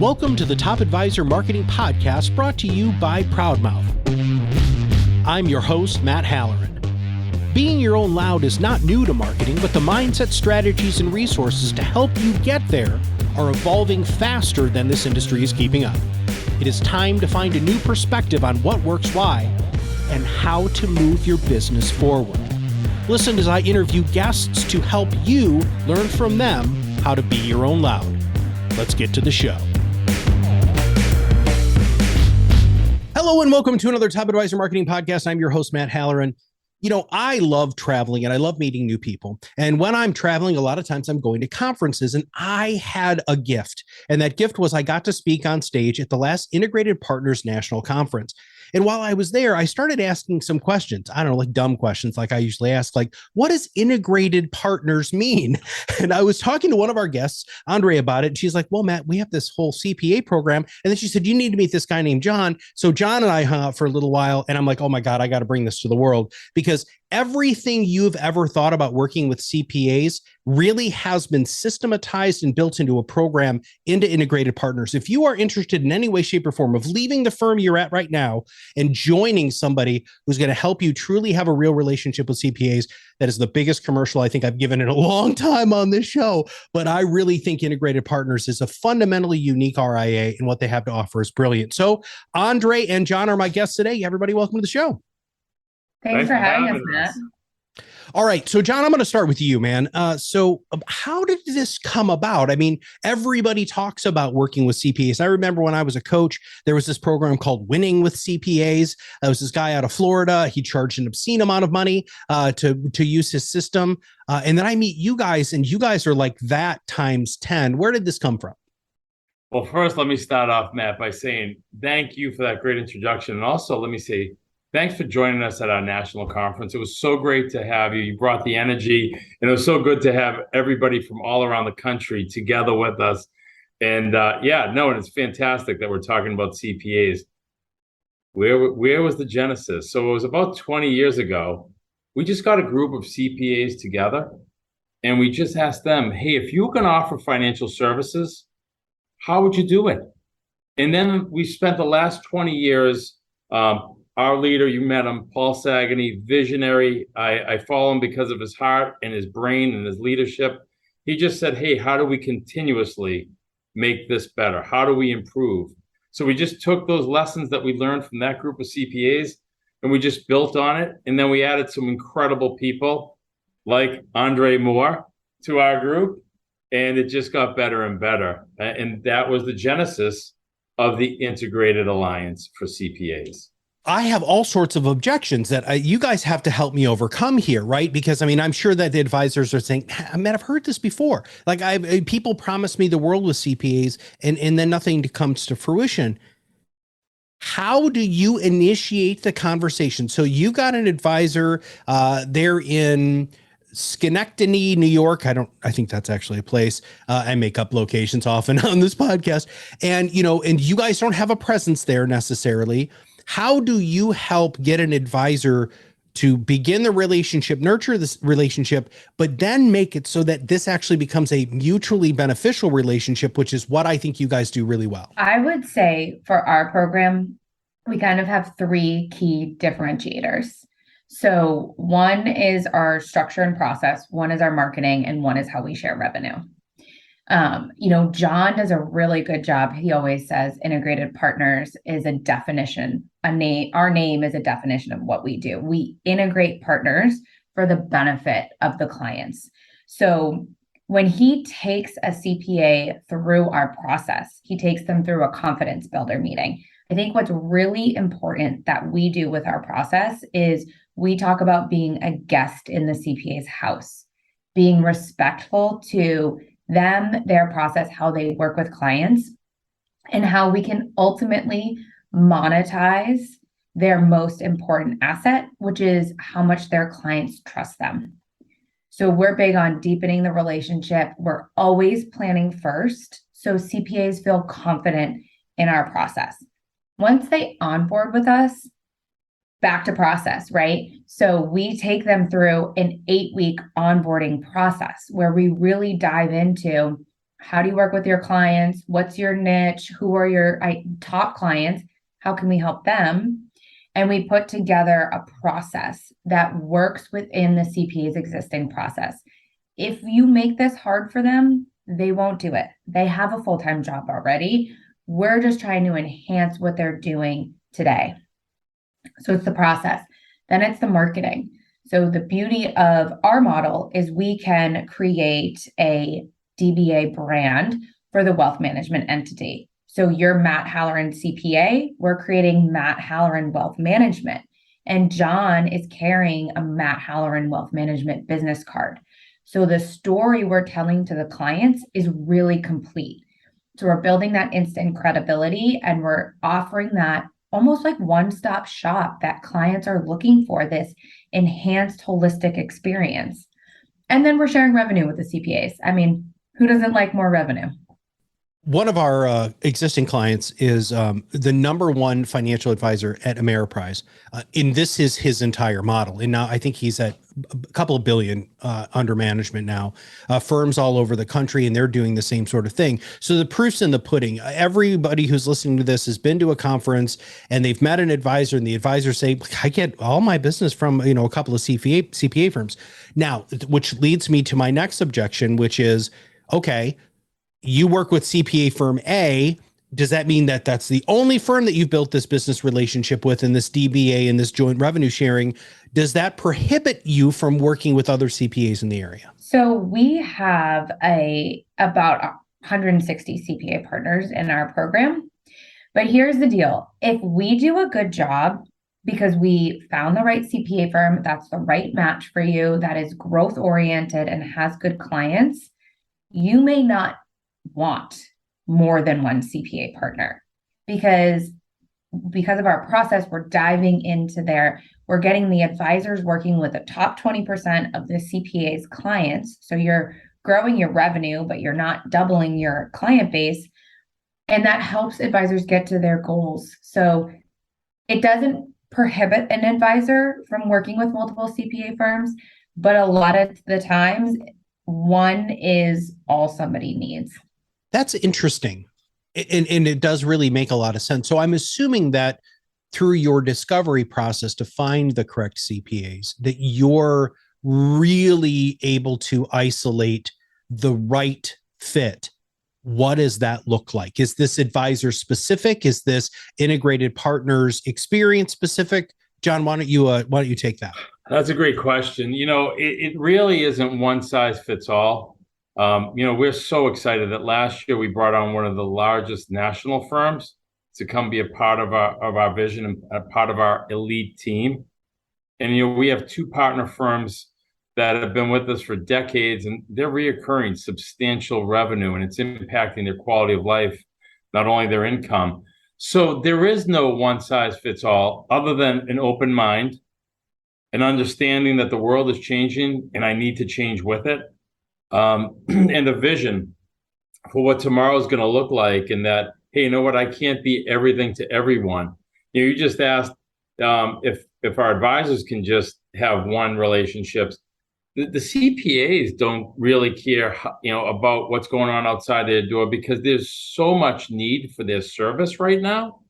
Welcome to the Top Advisor Marketing Podcast brought to you by ProudMouth. I'm your host, Matt Halloran. Being your own loud is not new to marketing, but the mindset, strategies, and resources to help you get there are evolving faster than this industry is keeping up. It is time to find a new perspective on what works why and how to move your business forward. Listen as I interview guests to help you learn from them how to be your own loud. Let's get to the show. Hello and welcome to another Top Advisor Marketing Podcast. I'm your host, Matt Halloran. You know, I love traveling and I love meeting new people. And when I'm traveling, a lot of times I'm going to conferences, and I had a gift. And that gift was I got to speak on stage at the last Integrated Partners National Conference. And while I was there, I started asking some questions. I don't know, like dumb questions like I usually ask, like, what does integrated partners mean? And I was talking to one of our guests, Andree, about it. And she's like, well, Matt, we have this whole CPA program. And then she said, you need to meet this guy named John. So John and I hung out for a little while. And I'm like, oh my God, I got to bring this to the world, because everything you've ever thought about working with CPAs really has been systematized and built into a program into Integrated Partners. If you are interested in any way, shape, or form of leaving the firm you're at right now and joining somebody who's going to help you truly have a real relationship with CPAs, that is the biggest commercial I think I've given in a long time on this show. But I really think Integrated Partners is a fundamentally unique RIA, and what they have to offer is brilliant. So Andree and John are my guests today. Everybody, welcome to the show. Thanks for having us, Matt. All right. So, John, I'm going to start with you, man. So how did this come about? I mean, everybody talks about working with CPAs. I remember when I was a coach, there was this program called Winning with CPAs. There was this guy out of Florida. He charged an obscene amount of money to use his system. And then I meet you guys, and you guys are like that times 10. Where did this come from? Well, first, let me start off, Matt, by saying thank you for that great introduction. And also, let me say, thanks for joining us at our national conference. It was so great to have you. You brought the energy, and it was so good to have everybody from all around the country together with us. And and it's fantastic that we're talking about CPAs. Where was the genesis? So it was about 20 years ago. We just got a group of CPAs together, and we just asked them, hey, if you can offer financial services, how would you do it? And then we spent the last 20 years, our leader, you met him, Paul Saganey, visionary. I follow him because of his heart and his brain and his leadership. He just said, hey, how do we continuously make this better? How do we improve? So we just took those lessons that we learned from that group of CPAs, and we just built on it. And then we added some incredible people like Andree Mohr to our group, and it just got better and better. And that was the genesis of the Integrated Alliance for CPAs. I have all sorts of objections that you guys have to help me overcome here, right? Because I mean, I'm sure that the advisors are saying, man, I've heard this before. Like people promise me the world with CPAs and then nothing comes to fruition. How do you initiate the conversation? So you got an advisor, they're in Schenectady, New York. I think that's actually a place. I make up locations often on this podcast. And, and you guys don't have a presence there necessarily. How do you help get an advisor to begin the relationship, nurture this relationship, but then make it so that this actually becomes a mutually beneficial relationship, which is what I think you guys do really well? I would say for our program, we kind of have three key differentiators. So one is our structure and process, one is our marketing, and one is how we share revenue. John does a really good job. He always says Integrated Partners is a definition, our name is a definition of what we do. We integrate partners for the benefit of the clients. So when he takes a CPA through our process, he takes them through a confidence builder meeting. I think what's really important that we do with our process is we talk about being a guest in the CPA's house, being respectful to them, their process, how they work with clients, and how we can ultimately monetize their most important asset, which is how much their clients trust them. So we're big on deepening the relationship. We're always planning first, so CPAs feel confident in our process. Once they onboard with us, back to process, right? So we take them through an 8-week onboarding process where we really dive into How do you work with your clients? What's your niche? Who are your top clients? How can we help them? And we put together a process that works within the CPA's existing process. If you make this hard for them, they won't do it. They have a full-time job already. We're just trying to enhance what they're doing today. So it's the process. Then it's the marketing. So the beauty of our model is we can create a DBA brand for the wealth management entity. So you're Matt Halloran CPA, we're creating Matt Halloran Wealth Management. And John is carrying a Matt Halloran Wealth Management business card. So the story we're telling to the clients is really complete. So we're building that instant credibility, and we're offering that almost like one-stop shop that clients are looking for, this enhanced holistic experience. And then we're sharing revenue with the CPAs. I mean, who doesn't like more revenue? One of our existing clients is the number one financial advisor at Ameriprise. And this is his entire model. And now I think he's at a couple of billion under management now, firms all over the country, and they're doing the same sort of thing. So the proof's in the pudding. Everybody who's listening to this has been to a conference and they've met an advisor, and the advisor say, I get all my business from, a couple of CPA firms. Now, which leads me to my next objection, which is, okay, you work with CPA firm A. Does that mean that that's the only firm that you've built this business relationship with, in this DBA and this joint revenue sharing? Does that prohibit you from working with other CPAs in the area? So we have about 160 CPA partners in our program. But here's the deal. If we do a good job, because we found the right CPA firm, that's the right match for you, that is growth oriented and has good clients, you may not want more than one CPA partner, because of our process, we're diving into we're getting the advisors working with the top 20% of the CPA's clients. So you're growing your revenue, but you're not doubling your client base. And that helps advisors get to their goals. So it doesn't prohibit an advisor from working with multiple CPA firms, but a lot of the times one is all somebody needs. That's interesting. And it does really make a lot of sense. So I'm assuming that through your discovery process to find the correct CPAs, that you're really able to isolate the right fit. What does that look like? Is this advisor specific? Is this integrated partners experience specific? John, why don't you take that? That's a great question. It really isn't one size fits all. We're so excited that last year we brought on one of the largest national firms to come be a part of our vision and a part of our elite team. And we have two partner firms that have been with us for decades, and they're reoccurring substantial revenue, and it's impacting their quality of life, not only their income. So there is no one size fits all, other than an open mind, an understanding that the world is changing and I need to change with it. And a vision for what tomorrow is going to look like, and that, hey, you know what, I can't be everything to everyone. You just asked if our advisors can just have one relationships. The CPAs don't really care, about what's going on outside their door, because there's so much need for their service right now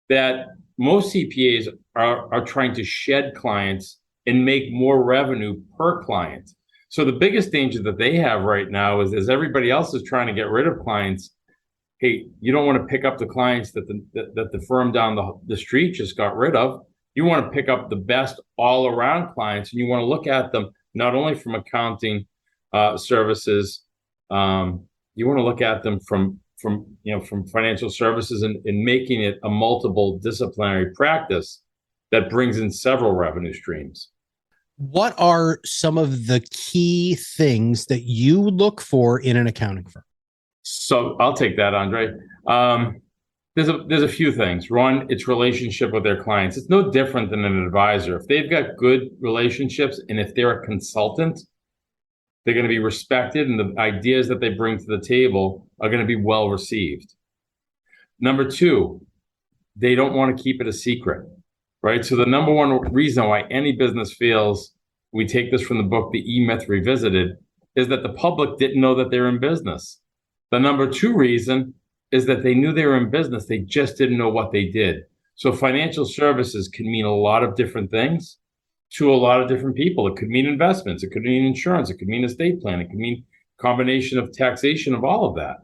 that most CPAs are trying to shed clients and make more revenue per client. So the biggest danger that they have right now is, as everybody else is trying to get rid of clients, hey, you don't want to pick up the clients that the firm down the street just got rid of. You want to pick up the best all around clients, and you want to look at them not only from accounting services, you want to look at them from financial services and making it a multiple disciplinary practice that brings in several revenue streams. What are some of the key things that you look for in an accounting firm? So I'll take that, Andree. There's a few things. One, it's relationship with their clients. It's no different than an advisor. If they've got good relationships, and if they're a consultant, they're going to be respected, and the ideas that they bring to the table are going to be well received. Number two, they don't want to keep it a secret, right? So the number one reason why any business fails, we take this from the book, The E-Myth Revisited, is that the public didn't know that they're in business. The number two reason is that they knew they were in business. They just didn't know what they did. So financial services can mean a lot of different things to a lot of different people. It could mean investments. It could mean insurance. It could mean estate planning. It could mean combination of taxation of all of that.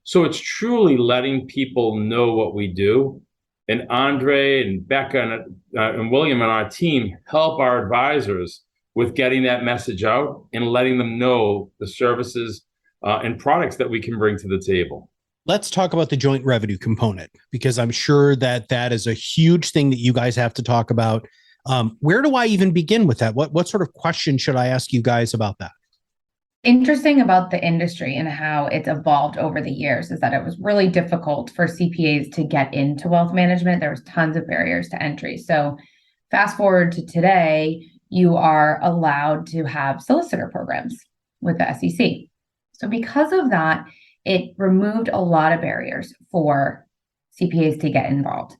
So it's truly letting people know what we do. And Andree and Becca and William and our team help our advisors with getting that message out and letting them know the services and products that we can bring to the table. Let's talk about the joint revenue component, because I'm sure that is a huge thing that you guys have to talk about. Where do I even begin with that? What sort of question should I ask you guys about that? Interesting about the industry and how it's evolved over the years is that it was really difficult for CPAs to get into wealth management. There was tons of barriers to entry. So fast forward to today, you are allowed to have solicitor programs with the SEC. So because of that, it removed a lot of barriers for CPAs to get involved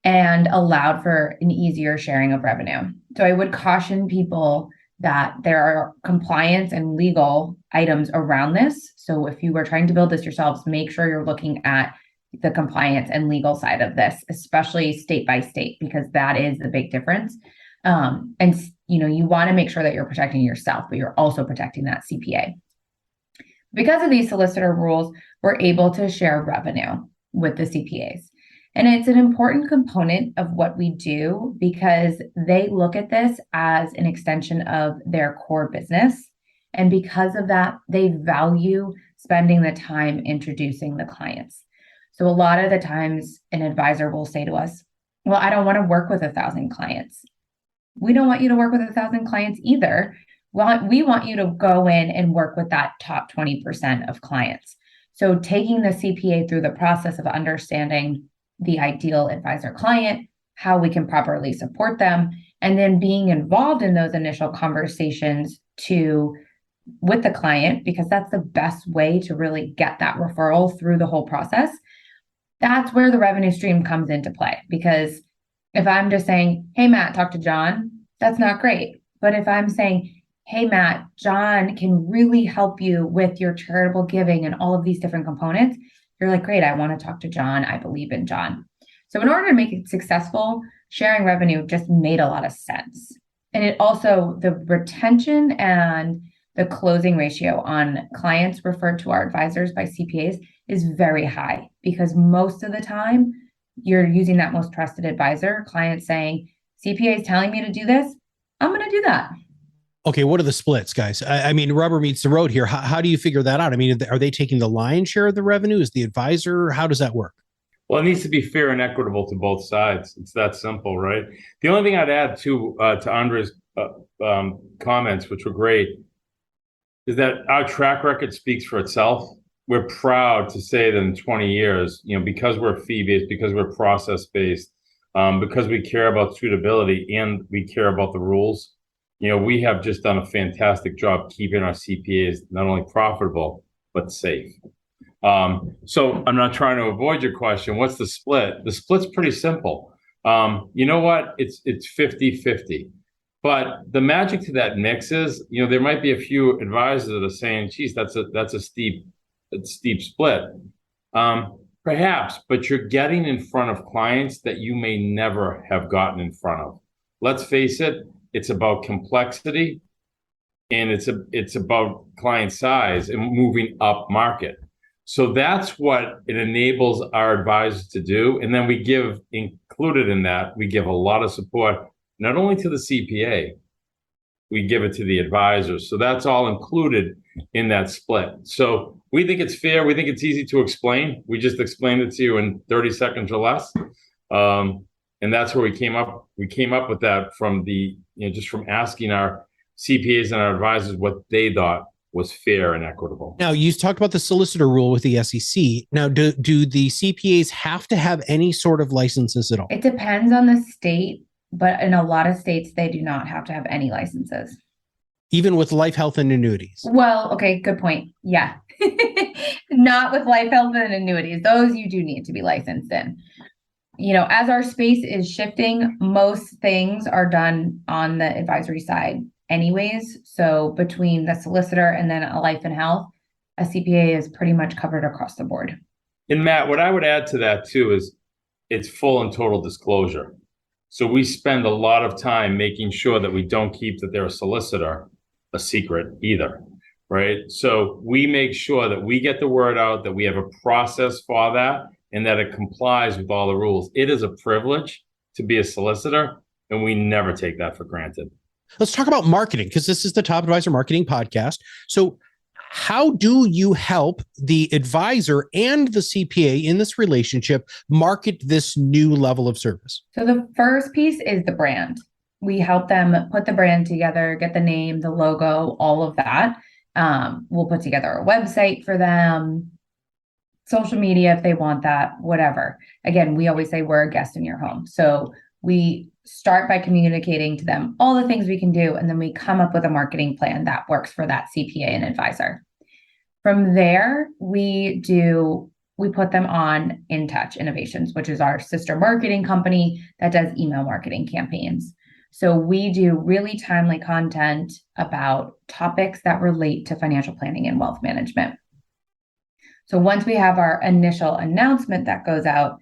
and allowed for an easier sharing of revenue. So I would caution people that there are compliance and legal items around this. So if you are trying to build this yourselves, make sure you're looking at the compliance and legal side of this, especially state by state, because that is the big difference. And you want to make sure that you're protecting yourself, but you're also protecting that CPA. Because of these solicitor rules, we're able to share revenue with the CPAs. And it's an important component of what we do because they look at this as an extension of their core business. And because of that, they value spending the time introducing the clients. So a lot of the times an advisor will say to us, well, I don't want to work with 1,000 clients. We don't want you to work with 1,000 clients either. We want you to go in and work with that top 20% of clients. So taking the CPA through the process of understanding the ideal advisor client, how we can properly support them, and then being involved in those initial conversations with the client, because that's the best way to really get that referral through the whole process. That's where the revenue stream comes into play. Because if I'm just saying, hey, Matt, talk to John, that's not great. But if I'm saying, hey, Matt, John can really help you with your charitable giving and all of these different components, you're like, great, I want to talk to John. I believe in John. So in order to make it successful, sharing revenue just made a lot of sense. And it also, the retention and the closing ratio on clients referred to our advisors by CPAs is very high, because most of the time you're using that most trusted advisor, client saying, CPA is telling me to do this, I'm going to do that. Okay, what are the splits, guys? I mean, rubber meets the road here. How do you figure that out? I mean, are they taking the lion's share of the revenue? Is the advisor? How does that work? Well, it needs to be fair and equitable to both sides. It's that simple, right? The only thing I'd add to Andree's comments, which were great, is that our track record speaks for itself. We're proud to say that in 20 years, because we're fee-based, because we're process-based, because we care about suitability and we care about the rules, we have just done a fantastic job keeping our CPAs not only profitable, but safe. So I'm not trying to avoid your question. What's the split? The split's pretty simple. You know what? It's 50-50. But the magic to that mix is, there might be a few advisors that are saying, geez, that's a steep split. Perhaps, but you're getting in front of clients that you may never have gotten in front of. Let's face it, it's about complexity and it's about client size and moving up market. So that's what it enables our advisors to do. And then we give, included in that, we give a lot of support, not only to the CPA, we give it to the advisors. So that's all included in that split. So we think it's fair. We think it's easy to explain. We just explained it to you in 30 seconds or less. And that's where we came up with that from just from asking our CPAs and our advisors what they thought was fair and equitable. Now, you talked about the solicitor rule with the SEC. Now, do the CPAs have to have any sort of licenses at all? It depends on the state, but in a lot of states, they do not have to have any licenses. Even with life, health, and annuities? Well, okay, good point. Yeah. Not with life, health, and annuities. Those you do need to be licensed in. As our space is shifting, most things are done on the advisory side anyways. So between the solicitor and then a life and health, a CPA is pretty much covered across the board. And Matt, what I would add to that too is it's full and total disclosure. So we spend a lot of time making sure that we don't keep that they're a solicitor a secret either, right? So we make sure that we get the word out, that we have a process for that, and that it complies with all the rules. It is a privilege to be a solicitor, and we never take that for granted. Let's talk about marketing, because this is the Top Advisor Marketing Podcast. So how do you help the advisor and the CPA in this relationship market this new level of service? So the first piece is the brand. We help them put the brand together, get the name, the logo, all of that. We'll put together a website for them, social media if they want that, whatever. Again, we always say we're a guest in your home. So we start by communicating to them all the things we can do, and then we come up with a marketing plan that works for that CPA and advisor. From there, we put them on In Touch Innovations, which is our sister marketing company that does email marketing campaigns. So we do really timely content about topics that relate to financial planning and wealth management. So once we have our initial announcement that goes out,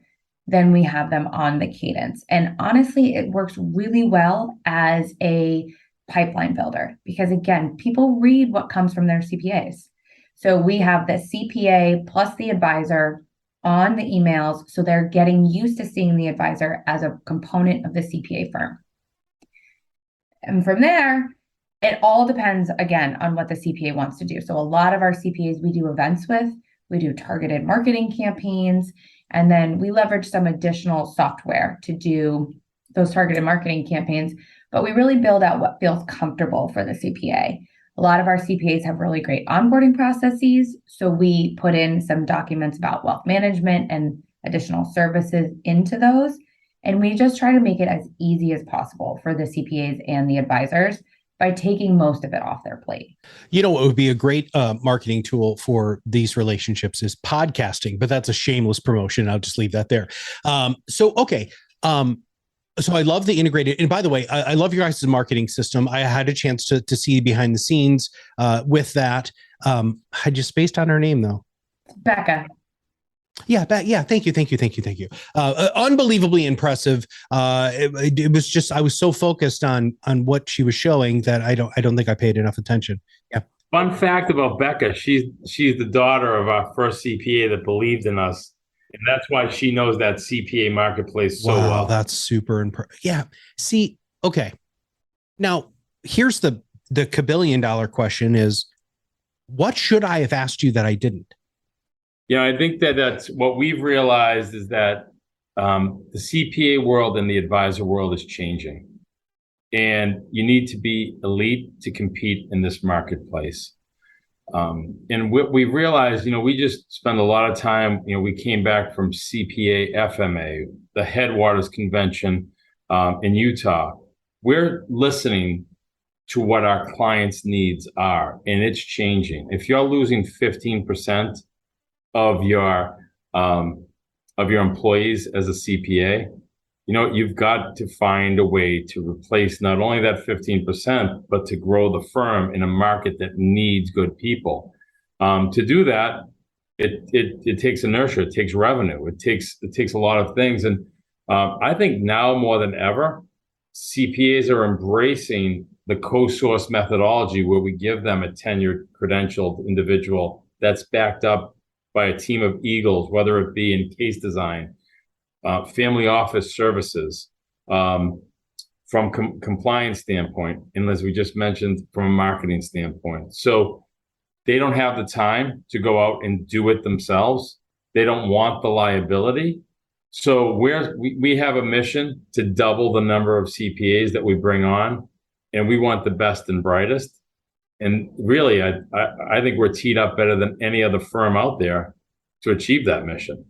then we have them on the cadence. And honestly, it works really well as a pipeline builder because, again, people read what comes from their CPAs. So we have the CPA plus the advisor on the emails, so they're getting used to seeing the advisor as a component of the CPA firm. And from there, it all depends, again, on what the CPA wants to do. So a lot of our CPAs we do events with, we do targeted marketing campaigns, and then we leverage some additional software to do those targeted marketing campaigns, but we really build out what feels comfortable for the CPA. A lot of our CPAs have really great onboarding processes, so we put in some documents about wealth management and additional services into those, and we just try to make it as easy as possible for the CPAs and the advisors by taking most of it off their plate. You know, what would be a great marketing tool for these relationships is podcasting, but that's a shameless promotion. I'll just leave that there. So I love the integrated, and by the way, I love your guys' marketing system. I had a chance to see behind the scenes with that. I just spaced on her name though. Becca. Yeah. Thank you. Unbelievably impressive. It was just, I was so focused on what she was showing that I don't think I paid enough attention. Yeah. Fun fact about Becca, she's the daughter of our first CPA that believed in us. And that's why she knows that CPA marketplace so well. That's super impressive. Yeah. See, okay. Now here's the $1 question is, what should I have asked you that I didn't? Yeah, I think that's what we've realized is that the CPA world and the advisor world is changing. And you need to be elite to compete in this marketplace. And what we realized, we just spend a lot of time, we came back from CPA FMA, the Headwaters Convention in Utah. We're listening to what our clients' needs are, and it's changing. If you're losing 15% of your employees as a CPA, you've got to find a way to replace not only that 15%, but to grow the firm in a market that needs good people. To do that, it takes inertia, it takes revenue, it takes a lot of things. And I think now more than ever, CPAs are embracing the co-source methodology where we give them a tenured, credentialed individual that's backed up by a team of eagles, whether it be in case design, family office services, from compliance standpoint, and as we just mentioned, from a marketing standpoint. So they don't have the time to go out and do it themselves. They don't want the liability. So we have a mission to double the number of CPAs that we bring on, and we want the best and brightest. And really, I think we're teed up better than any other firm out there to achieve that mission.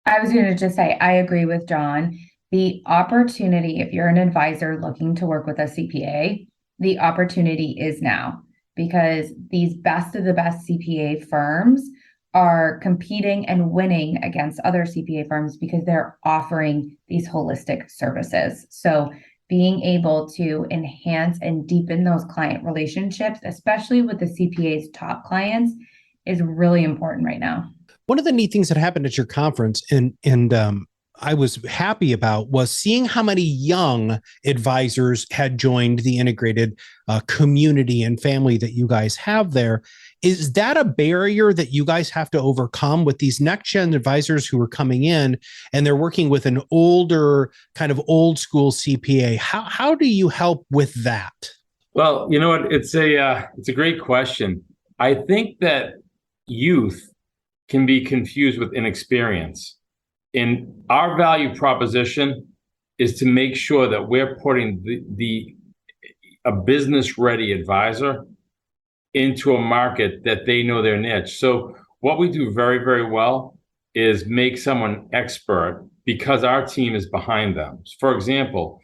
I was going to just say, I agree with John. The opportunity, if you're an advisor looking to work with a CPA, the opportunity is now, because these best of the best CPA firms are competing and winning against other CPA firms because they're offering these holistic services. So being able to enhance and deepen those client relationships, especially with the CPA's top clients, is really important right now. One of the neat things that happened at your conference, and I was happy about, was seeing how many young advisors had joined the integrated community and family that you guys have there. Is that a barrier that you guys have to overcome with these next gen advisors who are coming in and they're working with an older, kind of old school CPA? How do you help with that? Well, you know what? It's a great question. I think that youth can be confused with inexperience. And our value proposition is to make sure that we're putting a business-ready advisor into a market that they know their niche. So what we do very, very well is make someone expert because our team is behind them. For example,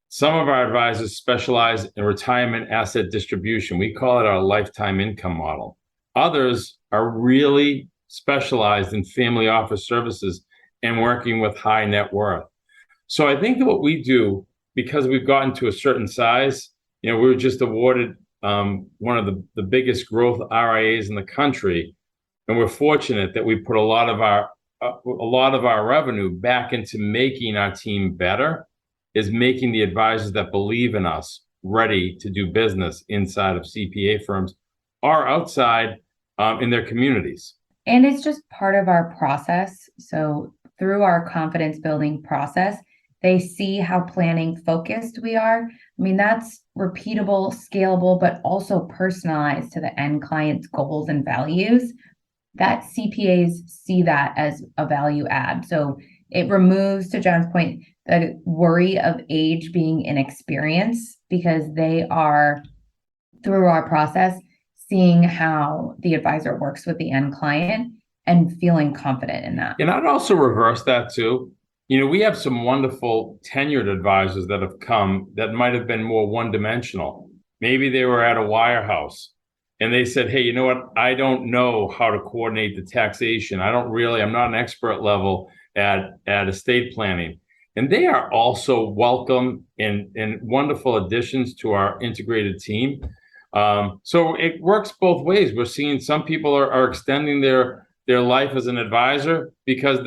some of our advisors specialize in retirement asset distribution. We call it our lifetime income model. Others are really specialized in family office services and working with high net worth. So I think that what we do, because we've gotten to a certain size, we were just awarded one of the biggest growth RIAs in the country, and we're fortunate that we put a lot of our revenue back into making our team better, is making the advisors that believe in us ready to do business inside of CPA firms or outside in their communities. And it's just part of our process. So through our confidence building process, they see how planning focused we are. I mean, that's repeatable, scalable, but also personalized to the end client's goals and values. That CPAs see that as a value add. So it removes, to John's point, the worry of age being inexperience, because they are, through our process, seeing how the advisor works with the end client and feeling confident in that. And I'd also reverse that too. We have some wonderful tenured advisors that have come that might have been more one-dimensional. Maybe they were at a wirehouse and they said, hey, you know what? I don't know how to coordinate the taxation. I'm not an expert level at estate planning. And they are also welcome and wonderful additions to our integrated team. So it works both ways. We're seeing some people are extending their life as an advisor because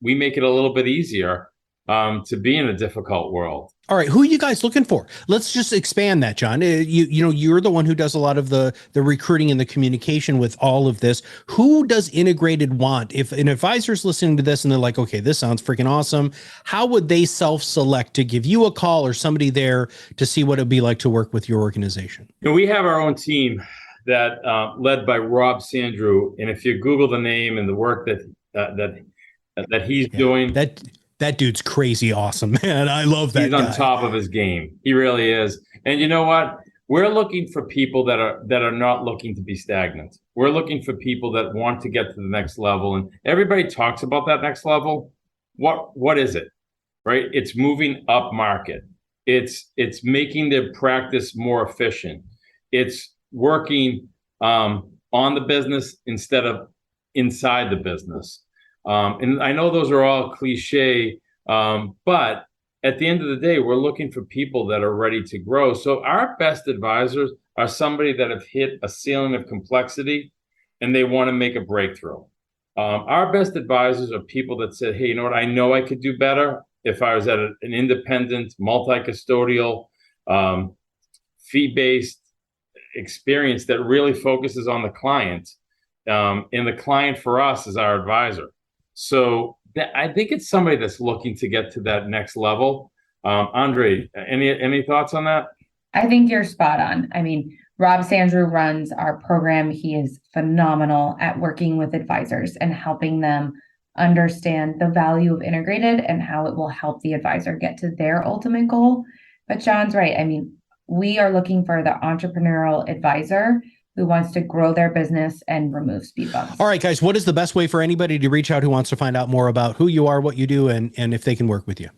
we make it a little bit easier to be in a difficult world. All right, who are you guys looking for? Let's just expand that, John. You're the one who does a lot of the recruiting and the communication with all of this. Who does Integrated want? If an advisor's listening to this and they're like, okay, this sounds freaking awesome, how would they self-select to give you a call or somebody there to see what it'd be like to work with your organization? We have our own team that led by Rob Sandrew, and if you Google the name and the work that he's doing, that dude's crazy awesome, man. I love that guy. He's on top of his game. He really is. And you know what? We're looking for people that are not looking to be stagnant. We're looking for people that want to get to the next level. And everybody talks about that next level. What is it? Right? It's moving up market. It's making their practice more efficient. It's working on the business instead of inside the business. And I know those are all cliche, but at the end of the day, we're looking for people that are ready to grow. So our best advisors are somebody that have hit a ceiling of complexity and they want to make a breakthrough. Our best advisors are people that said, hey, you know what? I know I could do better if I was at an independent, multi-custodial, fee-based experience that really focuses on the client. And the client for us is our advisor. So I think it's somebody that's looking to get to that next level. Andree, any thoughts on that? I think you're spot on. I mean, Rob Sandrew runs our program. He is phenomenal at working with advisors and helping them understand the value of integrated and how it will help the advisor get to their ultimate goal. But John's right. I mean, we are looking for the entrepreneurial advisor who wants to grow their business and remove speed bumps. All right, guys, what is the best way for anybody to reach out who wants to find out more about who you are, what you do, and if they can work with you?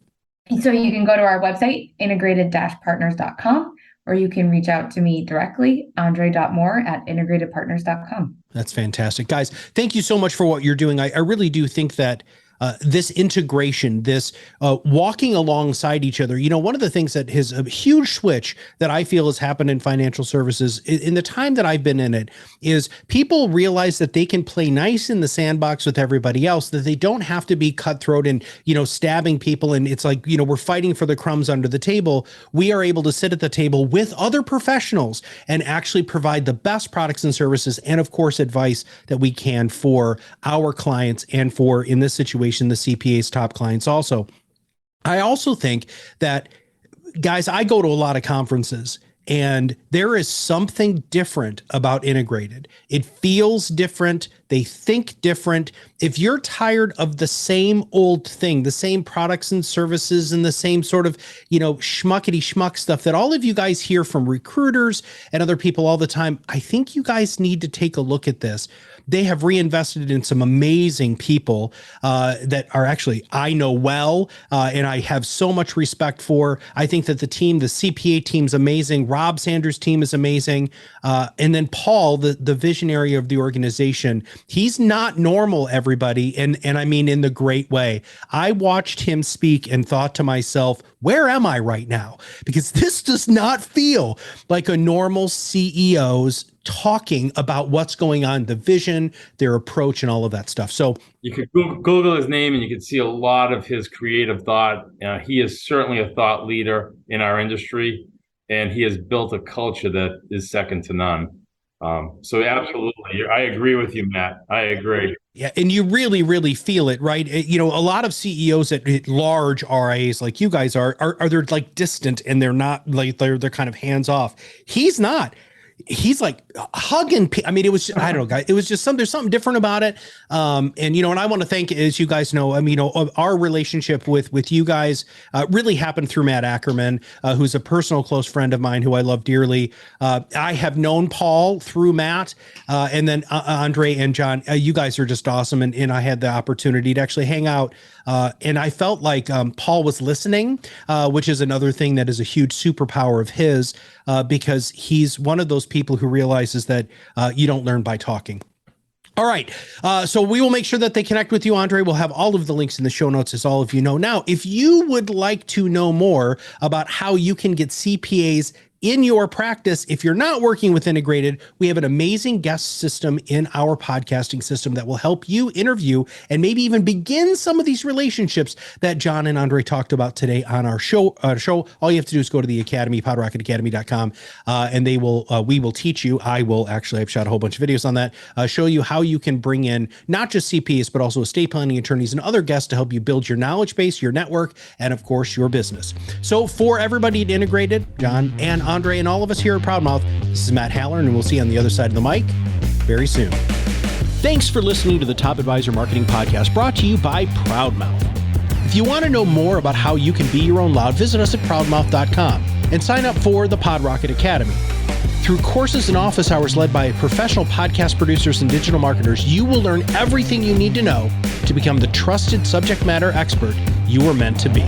So you can go to our website, integrated-partners.com, or you can reach out to me directly, andree.mohr@integratedpartners.com. That's fantastic. Guys, thank you so much for what you're doing. I really do think that this integration, this walking alongside each other. One of the things that is a huge switch that I feel has happened in financial services in the time that I've been in it is people realize that they can play nice in the sandbox with everybody else, that they don't have to be cutthroat and, stabbing people. And it's like, we're fighting for the crumbs under the table. We are able to sit at the table with other professionals and actually provide the best products and services and, of course, advice that we can for our clients and for, in this situation, the CPA's top clients also. I also think that, guys, I go to a lot of conferences and there is something different about integrated. It feels different. They think different. If you're tired of the same old thing, the same products and services and the same sort of, schmuckety schmuck stuff that all of you guys hear from recruiters and other people all the time, I think you guys need to take a look at this. They have reinvested in some amazing people that are actually, I know well, and I have so much respect for. I think that the CPA team's amazing. Rob Sanders' team is amazing. And then Paul, the visionary of the organization, he's not normal, everybody. And I mean, in the great way. I watched him speak and thought to myself, where am I right now? Because this does not feel like a normal CEO's talking about what's going on, the vision, their approach, and all of that stuff. So you could Google his name and you can see a lot of his creative thought. He is certainly a thought leader in our industry, and he has built a culture that is second to none. So absolutely, I agree with you, Matt. I agree. Yeah, and you really, really feel it, right? A lot of CEOs at large RIAs like you guys are they're like distant and they're not like they're kind of hands off. He's not. He's like hugging. I mean, it was, I don't know, guys, it was just there's something different about it. And I want to thank, as you guys know, our relationship with you guys really happened through Matt Ackerman, who's a personal close friend of mine who I love dearly. I have known Paul through Matt, and then Andree and John. You guys are just awesome. And I had the opportunity to actually hang out. And I felt like Paul was listening, which is another thing that is a huge superpower of his, because he's one of those people who realizes that you don't learn by talking. All right. So we will make sure that they connect with you, Andree. We'll have all of the links in the show notes, as all of you know. Now, if you would like to know more about how you can get CPAs in your practice, if you're not working with integrated, we have an amazing guest system in our podcasting system that will help you interview and maybe even begin some of these relationships that John and Andree talked about today on our show. All you have to do is go to the Academy, PodRocketAcademy.com, and we will teach you. I've shot a whole bunch of videos on that, show you how you can bring in not just CPAs, but also estate planning attorneys and other guests to help you build your knowledge base, your network, and of course, your business. So for everybody at Integrated, John and Andree and all of us here at ProudMouth, this is Matt Halloran, and we'll see you on the other side of the mic very soon. Thanks for listening to the Top Advisor Marketing Podcast, brought to you by ProudMouth. If you want to know more about how you can be your own loud, visit us at ProudMouth.com and sign up for the PodRocket Academy. Through courses and office hours led by professional podcast producers and digital marketers, you will learn everything you need to know to become the trusted subject matter expert you were meant to be.